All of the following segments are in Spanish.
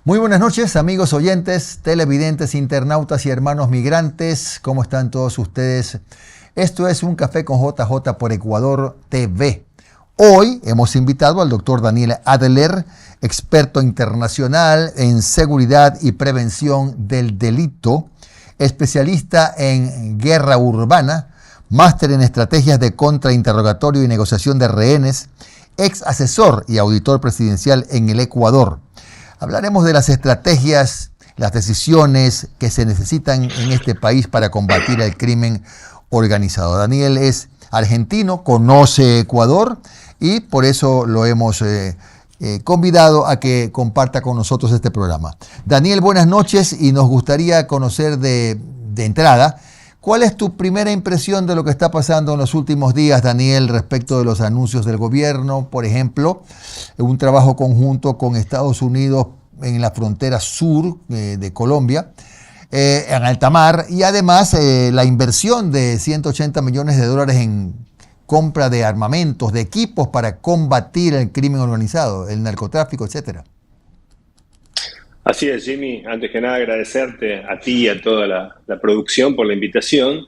Muy buenas noches, amigos oyentes, televidentes, internautas y hermanos migrantes. ¿Cómo están todos ustedes? Esto es Un Café con JJ por Ecuador TV. Hoy hemos invitado al doctor Daniel Adler, experto internacional en seguridad y prevención del delito, especialista en guerra urbana, máster en estrategias de contrainterrogatorio y negociación de rehenes, ex asesor y auditor presidencial en el Ecuador. Hablaremos de las estrategias, las decisiones que se necesitan en este país para combatir el crimen organizado. Daniel es argentino, conoce Ecuador y por eso lo hemos convidado a que comparta con nosotros este programa. Daniel, buenas noches y nos gustaría conocer de entrada, ¿cuál es tu primera impresión de lo que está pasando en los últimos días, Daniel, respecto de los anuncios del gobierno? Por ejemplo, un trabajo conjunto con Estados Unidos en la frontera sur de Colombia, en alta mar, y además la inversión de 180 millones de dólares en compra de armamentos, de equipos para combatir el crimen organizado, el narcotráfico, etcétera. Así es, Jimmy. Antes que nada, agradecerte a ti y a toda la producción por la invitación.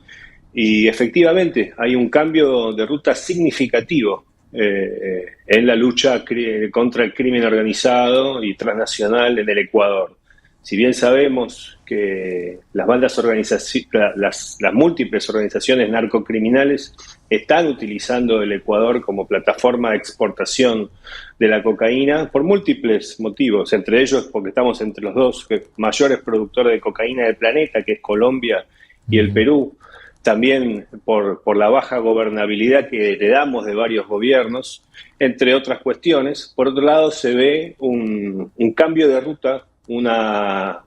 Y efectivamente, hay un cambio de ruta significativo en la lucha contra el crimen organizado y transnacional en el Ecuador. Si bien sabemos que las múltiples organizaciones narcocriminales están utilizando el Ecuador como plataforma de exportación de la cocaína por múltiples motivos, entre ellos porque estamos entre los dos mayores productores de cocaína del planeta, que es Colombia y el Perú, también por la baja gobernabilidad que heredamos de varios gobiernos, entre otras cuestiones. Por otro lado, se ve un cambio de ruta, una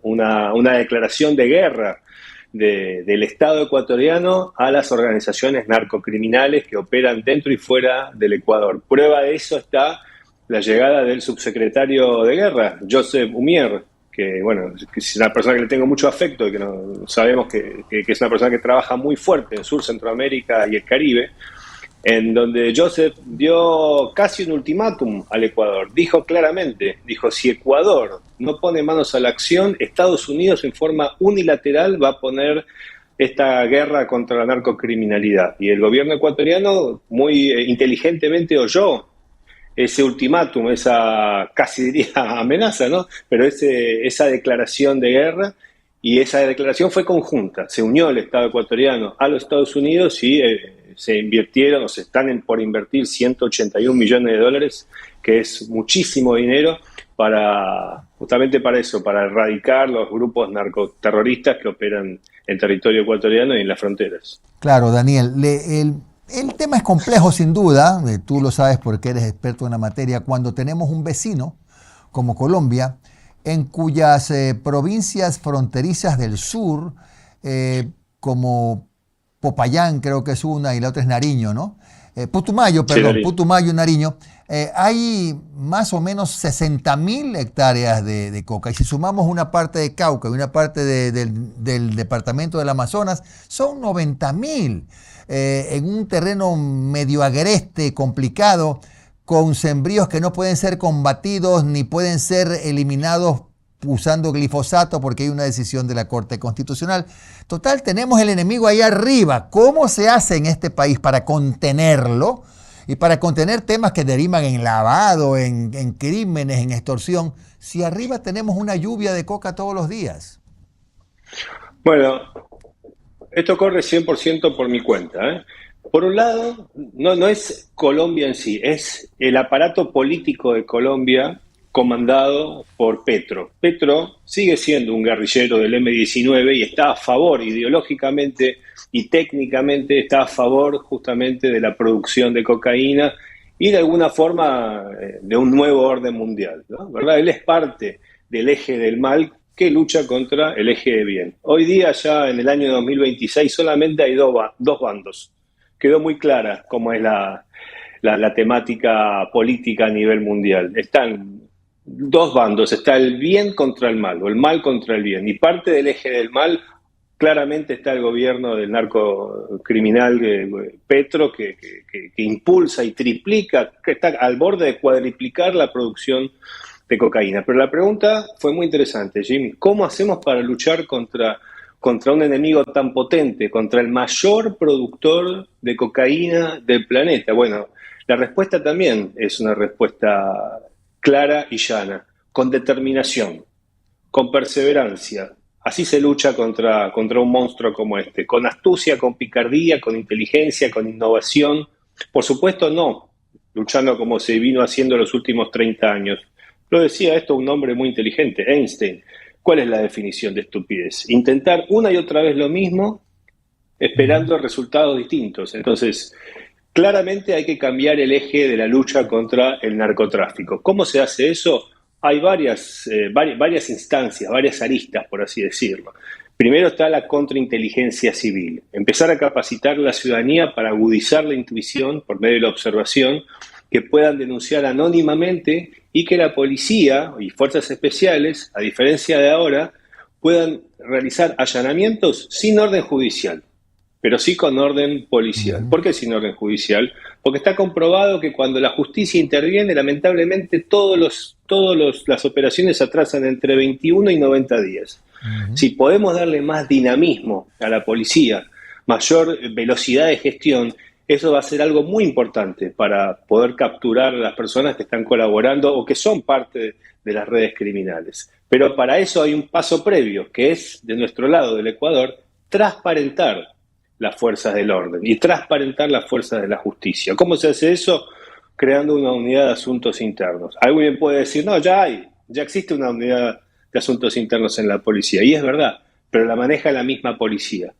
declaración de guerra del Estado ecuatoriano a las organizaciones narcocriminales que operan dentro y fuera del Ecuador. Prueba de eso está la llegada del subsecretario de Guerra, Joseph Umier, que bueno, que es una persona que le tengo mucho afecto y que sabemos que es una persona que trabaja muy fuerte en Sur, Centroamérica y el Caribe, en donde Joseph dio casi un ultimátum al Ecuador. Dijo claramente, si Ecuador no pone manos a la acción, Estados Unidos en forma unilateral va a poner esta guerra contra la narcocriminalidad. Y el gobierno ecuatoriano muy inteligentemente oyó ese ultimátum, esa casi diría amenaza, ¿no? Pero esa declaración de guerra, y esa declaración fue conjunta. Se unió el Estado ecuatoriano a los Estados Unidos y se invirtieron, o se están por invertir 181 millones de dólares, que es muchísimo dinero, justamente para eso, para erradicar los grupos narcoterroristas que operan en territorio ecuatoriano y en las fronteras. Claro, Daniel, el tema es complejo sin duda, tú lo sabes porque eres experto en la materia. Cuando tenemos un vecino como Colombia, en cuyas provincias fronterizas del sur, como Popayán creo que es una y la otra es Nariño, ¿no? Putumayo, perdón, sí, Putumayo y Nariño, hay más o menos 60.000 hectáreas de coca. Y si sumamos una parte de Cauca y una parte del departamento del Amazonas, son 90.000. En un terreno medio agreste, complicado, con sembríos que no pueden ser combatidos ni pueden ser eliminados usando glifosato porque hay una decisión de la Corte Constitucional. Total, tenemos el enemigo ahí arriba. ¿Cómo se hace en este país para contenerlo y para contener temas que derivan en lavado, en crímenes, en extorsión, si arriba tenemos una lluvia de coca todos los días? Bueno, esto corre 100% por mi cuenta, ¿eh? Por un lado, no es Colombia en sí, es el aparato político de Colombia comandado por Petro. Petro sigue siendo un guerrillero del M-19 y está a favor ideológicamente y técnicamente, está a favor justamente de la producción de cocaína y de alguna forma de un nuevo orden mundial, ¿no? ¿Verdad? Él es parte del eje del mal que lucha contra el eje de bien. Hoy día, ya en el año 2026, solamente hay dos bandos. Quedó muy clara cómo es la temática política a nivel mundial. Están dos bandos, está el bien contra el mal, o el mal contra el bien. Y parte del eje del mal, claramente está el gobierno del narcocriminal Petro, que impulsa y triplica, que está al borde de cuadriplicar la producción de cocaína. Pero la pregunta fue muy interesante, Jim. ¿Cómo hacemos para luchar contra un enemigo tan potente, contra el mayor productor de cocaína del planeta? Bueno, la respuesta también es una respuesta clara y llana, con determinación, con perseverancia. Así se lucha contra un monstruo como este, con astucia, con picardía, con inteligencia, con innovación. Por supuesto, no luchando como se vino haciendo los últimos 30 años. Lo decía esto un hombre muy inteligente, Einstein. ¿Cuál es la definición de estupidez? Intentar una y otra vez lo mismo, esperando resultados distintos. Entonces, claramente hay que cambiar el eje de la lucha contra el narcotráfico. ¿Cómo se hace eso? Hay varias instancias, varias aristas, por así decirlo. Primero está la contrainteligencia civil. Empezar a capacitar a la ciudadanía para agudizar la intuición por medio de la observación, que puedan denunciar anónimamente y que la policía y fuerzas especiales, a diferencia de ahora, puedan realizar allanamientos sin orden judicial, pero sí con orden policial. ¿Por qué sin orden judicial? Porque está comprobado que cuando la justicia interviene, lamentablemente todas las operaciones se atrasan entre 21 y 90 días. Si podemos darle más dinamismo a la policía, mayor velocidad de gestión, eso va a ser algo muy importante para poder capturar a las personas que están colaborando o que son parte de las redes criminales. Pero para eso hay un paso previo, que es, de nuestro lado, del Ecuador, transparentar las fuerzas del orden y transparentar las fuerzas de la justicia. ¿Cómo se hace eso? Creando una unidad de asuntos internos. Alguien puede decir, no, ya existe una unidad de asuntos internos en la policía, y es verdad, pero la maneja la misma policía.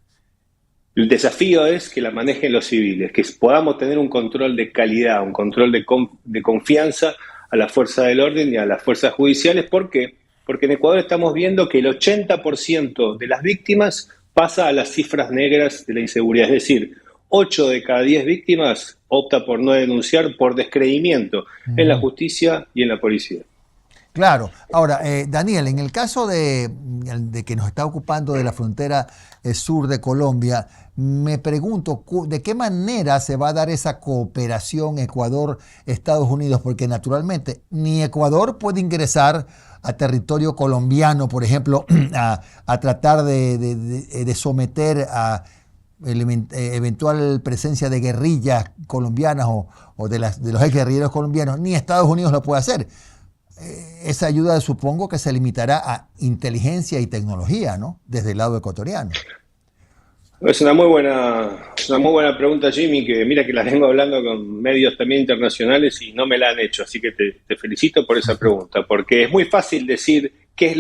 El desafío es que la manejen los civiles, que podamos tener un control de calidad, un control de confianza a la fuerza del orden y a las fuerzas judiciales. ¿Por qué? Porque en Ecuador estamos viendo que el 80% de las víctimas pasa a las cifras negras de la inseguridad, es decir, 8 de cada 10 víctimas opta por no denunciar por descreimiento en la justicia y en la policía. Claro. Ahora, Daniel, en el caso de que nos está ocupando de la frontera sur de Colombia, me pregunto, ¿de qué manera se va a dar esa cooperación Ecuador-Estados Unidos? Porque naturalmente ni Ecuador puede ingresar a territorio colombiano, por ejemplo, a tratar de someter a eventual presencia de guerrillas colombianas o de los exguerrilleros colombianos, ni Estados Unidos lo puede hacer. Esa ayuda supongo que se limitará a inteligencia y tecnología, ¿no? Desde el lado ecuatoriano. Es una muy buena pregunta, Jimmy, que mira que la vengo hablando con medios también internacionales y no me la han hecho, así que te felicito por esa pregunta, porque es muy fácil decir qué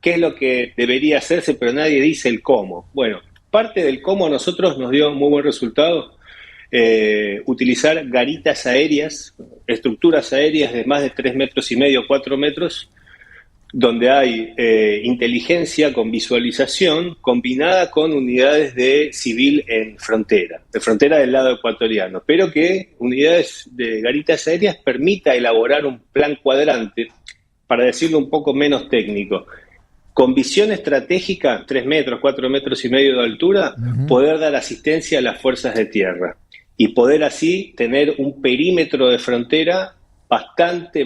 es lo que debería hacerse, pero nadie dice el cómo. Bueno, parte del cómo a nosotros nos dio muy buen resultado. Utilizar garitas aéreas, estructuras aéreas de más de 3,5 metros, 4 metros, donde hay inteligencia con visualización combinada con unidades de civil de frontera del lado ecuatoriano, pero que unidades de garitas aéreas permita elaborar un plan cuadrante, para decirlo un poco menos técnico, con visión estratégica, 3 metros, 4,5 metros de altura, poder dar asistencia a las fuerzas de tierra y poder así tener un perímetro de frontera bastante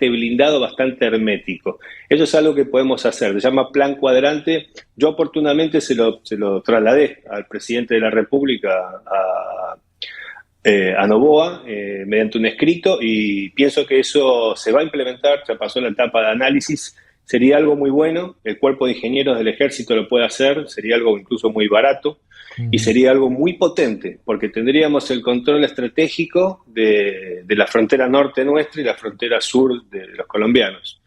blindado, bastante hermético. Eso es algo que podemos hacer, se llama plan cuadrante. Yo oportunamente se lo trasladé al presidente de la República, a Noboa, mediante un escrito, y pienso que eso se va a implementar, ya pasó la etapa de análisis. Sería algo muy bueno, el cuerpo de ingenieros del ejército lo puede hacer, sería algo incluso muy barato y sería algo muy potente, porque tendríamos el control estratégico de la frontera norte nuestra y la frontera sur de los colombianos.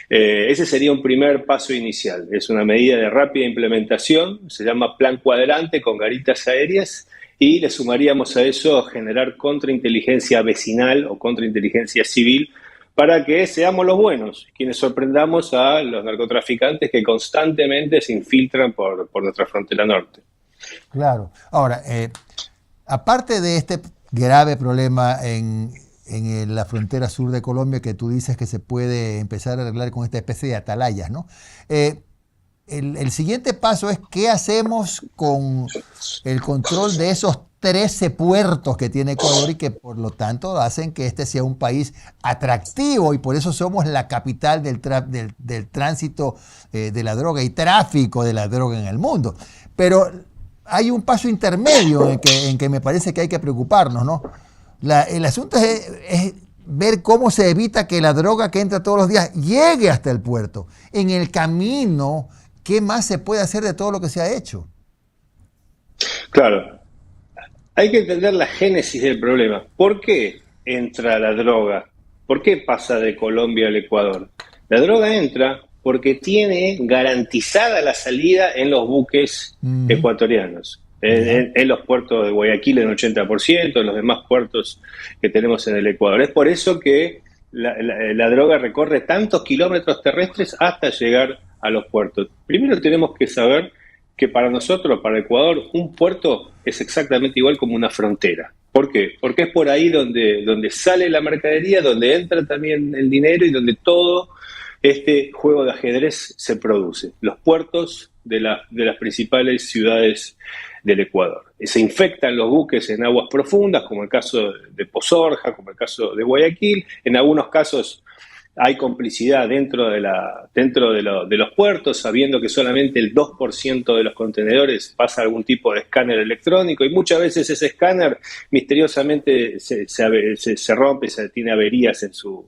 Ese sería un primer paso inicial, es una medida de rápida implementación, se llama plan cuadrante con garitas aéreas, y le sumaríamos a eso generar contrainteligencia vecinal o contrainteligencia civil, para que seamos los buenos, quienes sorprendamos a los narcotraficantes que constantemente se infiltran por nuestra frontera norte. Claro. Ahora, aparte de este grave problema en la frontera sur de Colombia, que tú dices que se puede empezar a arreglar con esta especie de atalayas, ¿no? el siguiente paso es qué hacemos con el control de esos 13 puertos que tiene Ecuador y que por lo tanto hacen que este sea un país atractivo y por eso somos la capital del tránsito de la droga y tráfico de la droga en el mundo. Pero hay un paso intermedio en que me parece que hay que preocuparnos, ¿no? El asunto es ver cómo se evita que la droga que entra todos los días llegue hasta el puerto. En el camino, ¿qué más se puede hacer de todo lo que se ha hecho? Claro, hay que entender la génesis del problema. ¿Por qué entra la droga? ¿Por qué pasa de Colombia al Ecuador? La droga entra porque tiene garantizada la salida en los buques ecuatorianos. En los puertos de Guayaquil en 80%, en los demás puertos que tenemos en el Ecuador. Es por eso que la droga recorre tantos kilómetros terrestres hasta llegar a los puertos. Primero tenemos que saber que para nosotros, para Ecuador, un puerto es exactamente igual como una frontera. ¿Por qué? Porque es por ahí donde sale la mercadería, donde entra también el dinero y donde todo este juego de ajedrez se produce. Los puertos de las principales ciudades del Ecuador. Se infectan los buques en aguas profundas, como el caso de Pozorja, como el caso de Guayaquil. En algunos casos hay complicidad dentro de los puertos, sabiendo que solamente el 2% de los contenedores pasa algún tipo de escáner electrónico y muchas veces ese escáner misteriosamente se rompe, tiene averías en su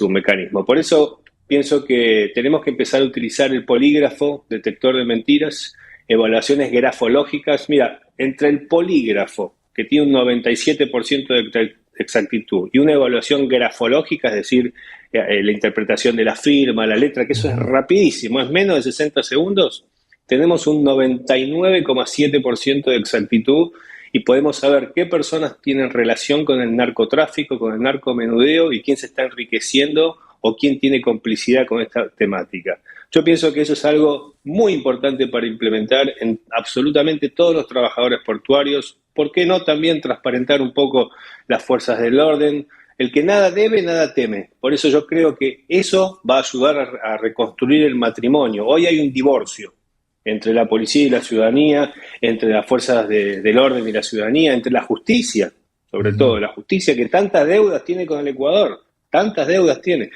mecanismo. Por eso pienso que tenemos que empezar a utilizar el polígrafo, detector de mentiras, evaluaciones grafológicas. Mira, entre el polígrafo, que tiene un 97% de exactitud, y una evaluación grafológica, es decir, la interpretación de la firma, la letra, que eso es rapidísimo, es menos de 60 segundos, tenemos un 99,7% de exactitud y podemos saber qué personas tienen relación con el narcotráfico, con el narcomenudeo y quién se está enriqueciendo o quién tiene complicidad con esta temática. Yo pienso que eso es algo muy importante para implementar en absolutamente todos los trabajadores portuarios. ¿Por qué no también transparentar un poco las fuerzas del orden? El que nada debe, nada teme. Por eso yo creo que eso va a ayudar a reconstruir el matrimonio. Hoy hay un divorcio entre la policía y la ciudadanía, entre las fuerzas del orden y la ciudadanía, entre la justicia, sobre todo la justicia que tantas deudas tiene con el Ecuador, tantas deudas tiene.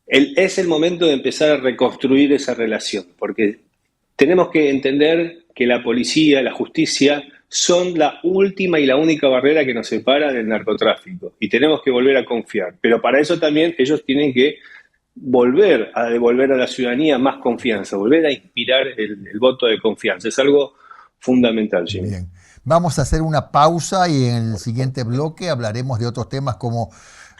Es el momento de empezar a reconstruir esa relación, porque tenemos que entender que la policía, la justicia, son la última y la única barrera que nos separa del narcotráfico. Y tenemos que volver a confiar. Pero para eso también ellos tienen que volver a devolver a la ciudadanía más confianza, volver a inspirar el voto de confianza. Es algo fundamental, Jimmy. Bien. Vamos a hacer una pausa y en el siguiente bloque hablaremos de otros temas como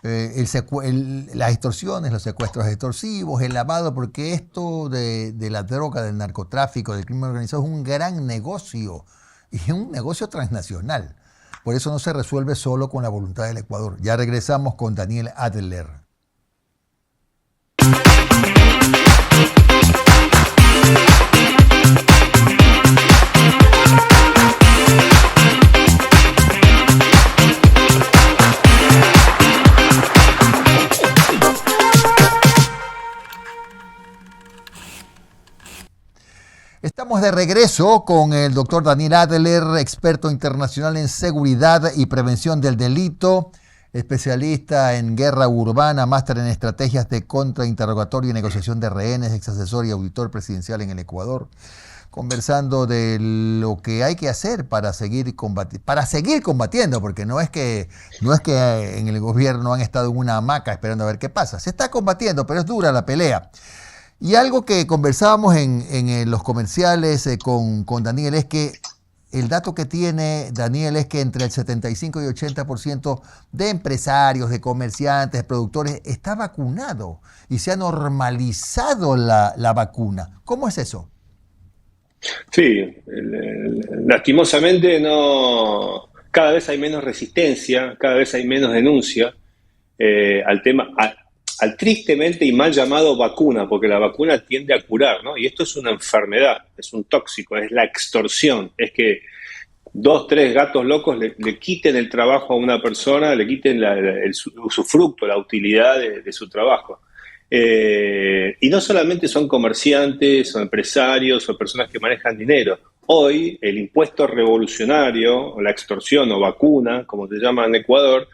las extorsiones, los secuestros extorsivos, el lavado, porque esto de la droga, del narcotráfico, del crimen organizado es un gran negocio y es un negocio transnacional. Por eso no se resuelve solo con la voluntad del Ecuador. Ya regresamos con Daniel Adler. Estamos de regreso con el doctor Daniel Adler, experto internacional en seguridad y prevención del delito, especialista en guerra urbana, máster en estrategias de contrainterrogatorio y negociación de rehenes, ex asesor y auditor presidencial en el Ecuador, conversando de lo que hay que hacer para seguir combatiendo, porque no es que en el gobierno han estado en una hamaca esperando a ver qué pasa. Se está combatiendo, pero es dura la pelea. Y algo que conversábamos en los comerciales con Daniel es que el dato que tiene Daniel es que entre el 75 y 80% de empresarios, de comerciantes, de productores está vacunado y se ha normalizado la vacuna. ¿Cómo es eso? Sí, lastimosamente no. Cada vez hay menos resistencia, cada vez hay menos denuncia al tema. Al tristemente y mal llamado vacuna, porque la vacuna tiende a curar, ¿no? Y esto es una enfermedad, es un tóxico, es la extorsión, es que 2, 3 gatos locos le quiten el trabajo a una persona, le quiten su fruto, la utilidad de su trabajo. Y no solamente son comerciantes o empresarios o personas que manejan dinero. Hoy el impuesto revolucionario, o la extorsión o vacuna, como se llama en Ecuador,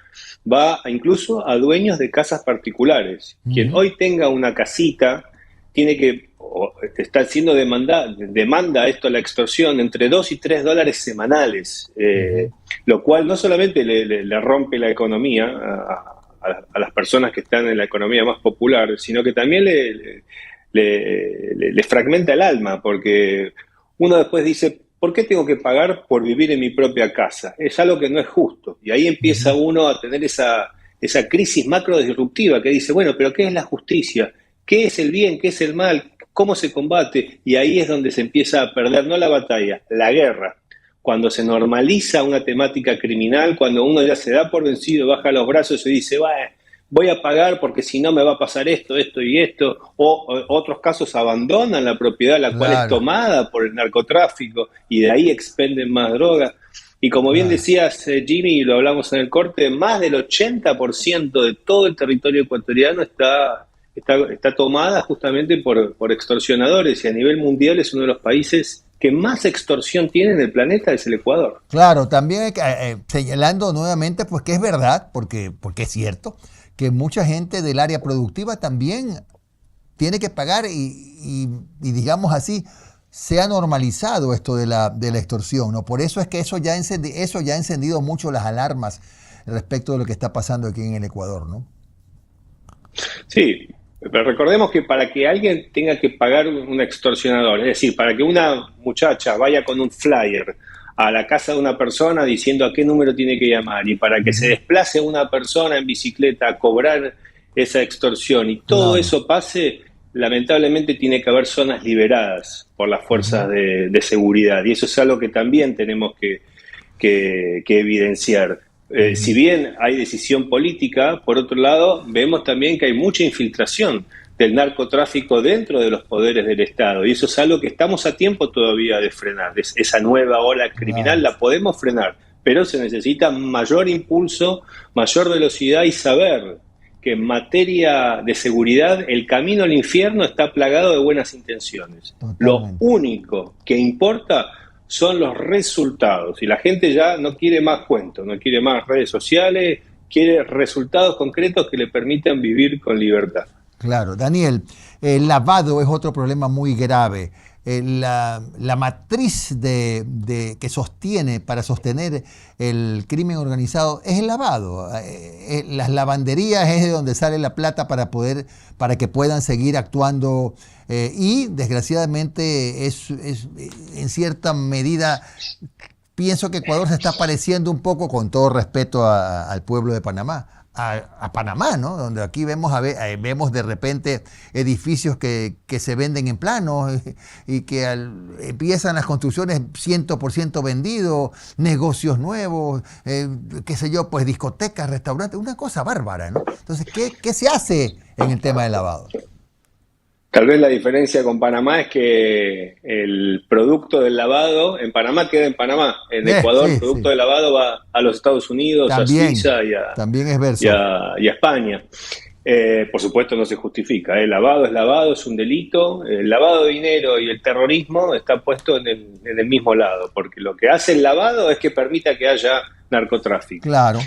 va incluso a dueños de casas particulares. Quien hoy tenga una casita tiene que, o está siendo demanda esto, la extorsión, entre $2 y $3 semanales, lo cual no solamente le rompe la economía a las personas que están en la economía más popular, sino que también le fragmenta el alma, porque uno después dice, ¿por qué tengo que pagar por vivir en mi propia casa? Es algo que no es justo. Y ahí empieza uno a tener esa crisis macro disruptiva que dice, bueno, pero ¿qué es la justicia? ¿Qué es el bien? ¿Qué es el mal? ¿Cómo se combate? Y ahí es donde se empieza a perder, no la batalla, la guerra. Cuando se normaliza una temática criminal, cuando uno ya se da por vencido, baja los brazos y dice, voy a pagar porque si no me va a pasar esto, esto y esto, o otros casos abandonan la propiedad, la cual es tomada por el narcotráfico, y de ahí expenden más droga. Y como bien decías, Jimmy, y lo hablamos en el corte, más del 80% de todo el territorio ecuatoriano está tomada justamente por extorsionadores, y a nivel mundial es uno de los países que más extorsión tiene en el planeta, es el Ecuador. Claro, también señalando nuevamente pues que es verdad, porque es cierto, que mucha gente del área productiva también tiene que pagar y digamos así, se ha normalizado esto de la extorsión, ¿no? Por eso es que eso ya ha encendido mucho las alarmas respecto de lo que está pasando aquí en el Ecuador, ¿no? Sí, pero recordemos que para que alguien tenga que pagar un extorsionador, es decir, para que una muchacha vaya con un flyer a la casa de una persona diciendo a qué número tiene que llamar, y para que se desplace una persona en bicicleta a cobrar esa extorsión y todo eso pase, lamentablemente tiene que haber zonas liberadas por las fuerzas de seguridad, y eso es algo que también tenemos que evidenciar. Si bien hay decisión política, por otro lado, vemos también que hay mucha infiltración del narcotráfico dentro de los poderes del Estado, y eso es algo que estamos a tiempo todavía de frenar. Esa nueva ola criminal la podemos frenar, pero se necesita mayor impulso, mayor velocidad y saber que en materia de seguridad el camino al infierno está plagado de buenas intenciones. Totalmente. Lo único que importa son los resultados, y la gente ya no quiere más cuentos, no quiere más redes sociales, quiere resultados concretos que le permitan vivir con libertad. Claro, Daniel, el lavado es otro problema muy grave. La matriz que sostiene para sostener el crimen organizado es el lavado. Las lavanderías es de donde sale la plata para que puedan seguir actuando, y desgraciadamente es en cierta medida, pienso que Ecuador se está pareciendo un poco, con todo respeto al pueblo de Panamá, a Panamá, ¿no? Donde aquí vemos de repente edificios que se venden en plano y que empiezan las construcciones 100% vendidos, negocios nuevos, qué sé yo, pues discotecas, restaurantes, una cosa bárbara, ¿no? Entonces, ¿qué se hace en el tema del lavado? Tal vez la diferencia con Panamá es que el producto del lavado en Panamá queda en Panamá. En Ecuador, el producto del lavado va a los Estados Unidos, también, a Suiza y a España. Por supuesto no se justifica. El lavado es lavado, es un delito. El lavado de dinero y el terrorismo está puesto en el mismo lado, porque lo que hace el lavado es que permita que haya narcotráfico. Claro.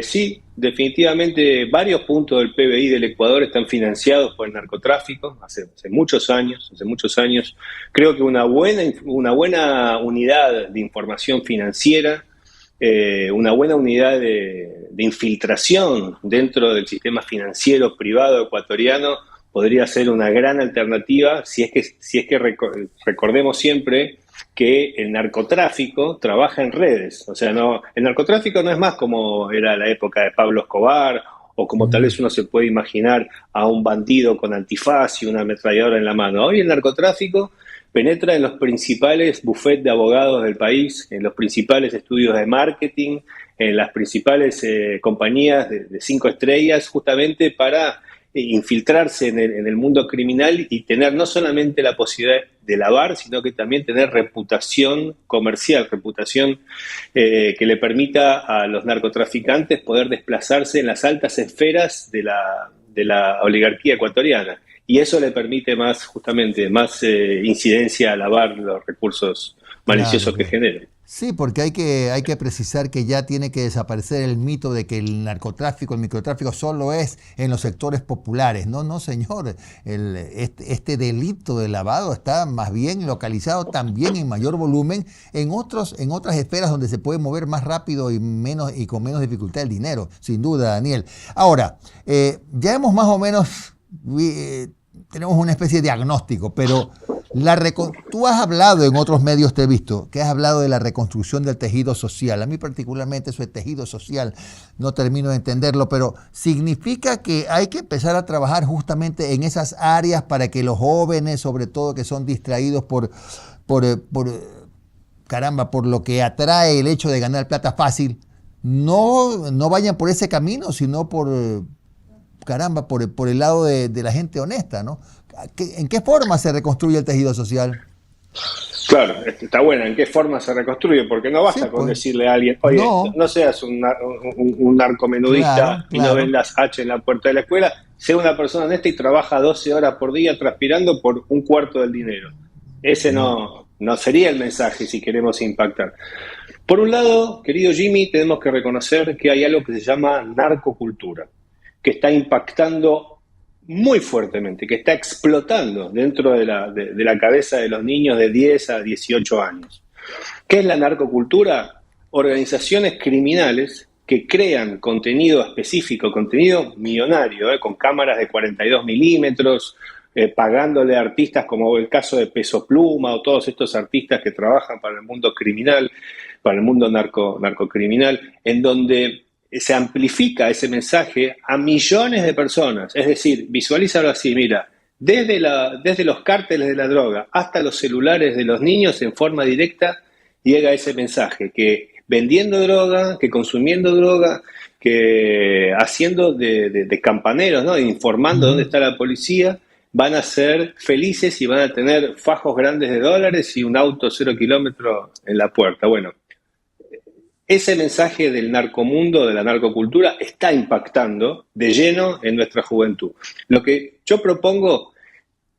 Sí, definitivamente varios puntos del PBI del Ecuador están financiados por el narcotráfico hace muchos años. Creo que una buena unidad de información financiera, una buena unidad de infiltración dentro del sistema financiero privado ecuatoriano podría ser una gran alternativa, si es que recordemos siempre que el narcotráfico trabaja en redes. O sea, el narcotráfico no es más como era la época de Pablo Escobar, o como tal vez uno se puede imaginar a un bandido con antifaz y una ametralladora en la mano. Hoy el narcotráfico penetra en los principales bufetes de abogados del país, en los principales estudios de marketing, en las principales compañías de 5 estrellas, justamente para infiltrarse en el mundo criminal y tener no solamente la posibilidad de lavar, sino que también tener reputación comercial, reputación que le permita a los narcotraficantes poder desplazarse en las altas esferas de de la oligarquía ecuatoriana. Y eso le permite justamente, más incidencia a lavar los recursos Claro, maliciosos que claro. generan. Sí, porque hay que precisar que ya tiene que desaparecer el mito de que el narcotráfico, el microtráfico solo es en los sectores populares. No, no, señor. Este delito de lavado está más bien localizado también en mayor volumen en otras esferas donde se puede mover más rápido y con menos dificultad el dinero, sin duda, Daniel. Ahora, ya hemos más o menos tenemos una especie de diagnóstico, pero tú has hablado en otros medios, te he visto, que has hablado de la reconstrucción del tejido social. A mí particularmente eso de tejido social no termino de entenderlo, pero significa que hay que empezar a trabajar justamente en esas áreas para que los jóvenes, sobre todo que son distraídos por lo que atrae el hecho de ganar plata fácil, no vayan por ese camino, sino por el lado de la gente honesta, ¿no? ¿En qué forma se reconstruye el tejido social? Claro, está buena. ¿En qué forma se reconstruye? Porque no Sí, basta con pues. decirle a alguien, oye, No, no seas un narcomenudista claro, y no claro. vendas H en la puerta de la escuela, sea una persona honesta y trabaja 12 horas por día transpirando por un cuarto del dinero. Ese No. no sería el mensaje si queremos impactar. Por un lado, querido Jimmy, tenemos que reconocer que hay algo que se llama narcocultura, que está impactando muy fuertemente, que está explotando dentro de la cabeza de los niños de 10 a 18 años. ¿Qué es la narcocultura? Organizaciones criminales que crean contenido específico, contenido millonario, con cámaras de 42 milímetros, pagándole a artistas como el caso de Peso Pluma o todos estos artistas que trabajan para el mundo criminal, para el mundo narcocriminal, en donde se amplifica ese mensaje a millones de personas. Es decir, visualízalo así, mira, desde los cárteles de la droga hasta los celulares de los niños en forma directa llega ese mensaje, que vendiendo droga, que consumiendo droga, que haciendo de campaneros, ¿no? Informando dónde Ujú. está la policía, van a ser felices y van a tener fajos grandes de dólares y un auto 0 kilómetros en la puerta. Bueno, ese mensaje del narcomundo, de la narcocultura, está impactando de lleno en nuestra juventud. Lo que yo propongo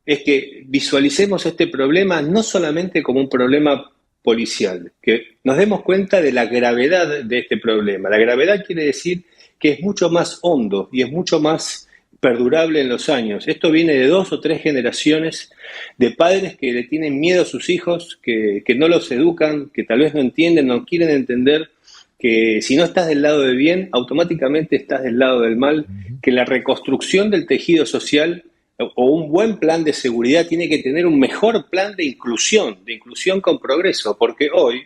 es que visualicemos este problema no solamente como un problema policial, que nos demos cuenta de la gravedad de este problema. La gravedad quiere decir que es mucho más hondo y es mucho más perdurable en los años. Esto viene de 2 o 3 generaciones de padres que le tienen miedo a sus hijos, que no los educan, que tal vez no entienden, no quieren entender que si no estás del lado del bien, automáticamente estás del lado del mal, Ujú. que la reconstrucción del tejido social o un buen plan de seguridad tiene que tener un mejor plan de inclusión con progreso, porque hoy,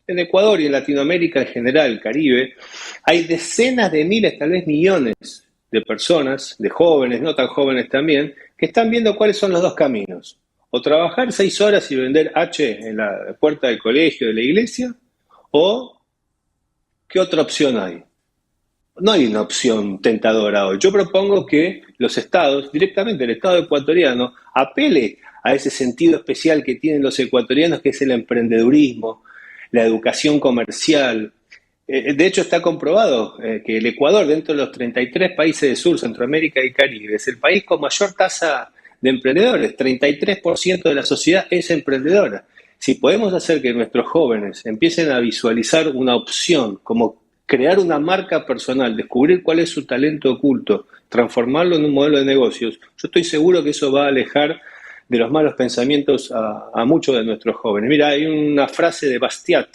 en Ecuador y en Latinoamérica en general, el Caribe, hay decenas de miles, tal vez millones de personas, de jóvenes, no tan jóvenes también, que están viendo cuáles son los dos caminos. O trabajar 6 horas y vender H en la puerta del colegio, de la iglesia, o ¿qué otra opción hay? No hay una opción tentadora hoy. Yo propongo que los estados, directamente el estado ecuatoriano, apele a ese sentido especial que tienen los ecuatorianos, que es el emprendedurismo, la educación comercial. De hecho, está comprobado que el Ecuador, dentro de los 33 países de Sur, Centroamérica y Caribe, es el país con mayor tasa de emprendedores. 33% de la sociedad es emprendedora. Si podemos hacer que nuestros jóvenes empiecen a visualizar una opción como crear una marca personal, descubrir cuál es su talento oculto, transformarlo en un modelo de negocios, yo estoy seguro que eso va a alejar de los malos pensamientos a muchos de nuestros jóvenes. Mira, hay una frase de Bastiat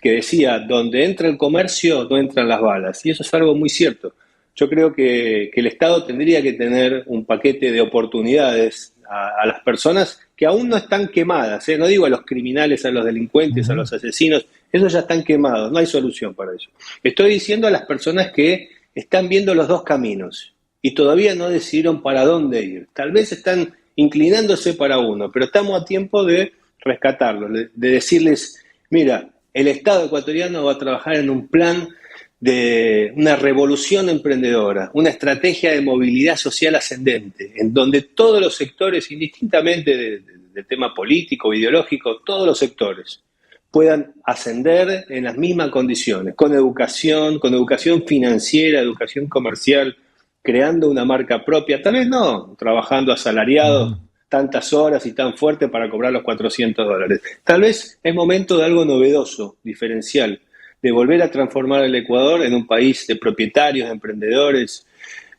que decía, donde entra el comercio no entran las balas, y eso es algo muy cierto. Yo creo que el Estado tendría que tener un paquete de oportunidades a las personas que aún no están quemadas, ¿eh? No digo a los criminales, a los delincuentes, a Ujú. los asesinos, esos ya están quemados, no hay solución para eso. Estoy diciendo a las personas que están viendo los dos caminos y todavía no decidieron para dónde ir. Tal vez están inclinándose para uno, pero estamos a tiempo de rescatarlos, de decirles, mira, el Estado ecuatoriano va a trabajar en un plan de una revolución emprendedora, una estrategia de movilidad social ascendente, en donde todos los sectores, indistintamente del tema político, ideológico, todos los sectores puedan ascender en las mismas condiciones, con educación financiera, educación comercial, creando una marca propia, tal vez no trabajando asalariado tantas horas y tan fuerte para cobrar los $400. Tal vez es momento de algo novedoso, diferencial, de volver a transformar el Ecuador en un país de propietarios, de emprendedores,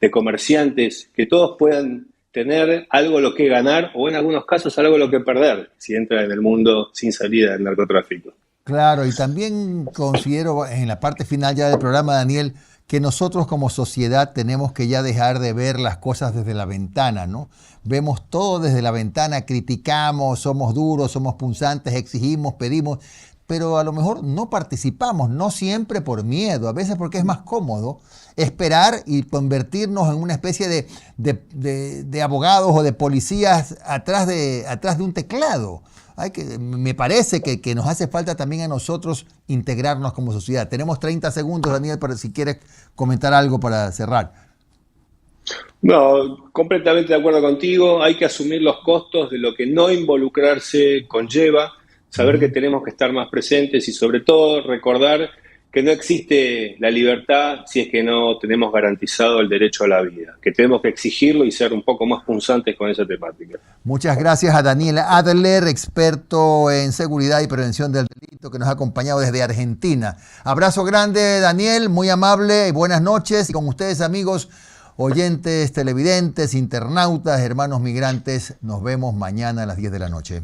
de comerciantes, que todos puedan tener algo lo que ganar o en algunos casos algo lo que perder si entran en el mundo sin salida del narcotráfico. Claro, y también considero en la parte final ya del programa, Daniel, que nosotros como sociedad tenemos que ya dejar de ver las cosas desde la ventana, ¿no? Vemos todo desde la ventana, criticamos, somos duros, somos punzantes, exigimos, pedimos, pero a lo mejor no participamos, no siempre por miedo, a veces porque es más cómodo esperar y convertirnos en una especie de abogados o de policías atrás de un teclado. Me parece que nos hace falta también a nosotros integrarnos como sociedad. Tenemos 30 segundos, Daniel, para si quieres comentar algo para cerrar. No, completamente de acuerdo contigo. Hay que asumir los costos de lo que no involucrarse conlleva, saber que tenemos que estar más presentes y sobre todo recordar que no existe la libertad si es que no tenemos garantizado el derecho a la vida, que tenemos que exigirlo y ser un poco más punzantes con esa temática. Muchas gracias a Daniel Adler, experto en seguridad y prevención del delito, que nos ha acompañado desde Argentina. Abrazo grande, Daniel, muy amable y buenas noches. Y con ustedes, amigos, oyentes, televidentes, internautas, hermanos migrantes, nos vemos mañana a las 10 de la noche.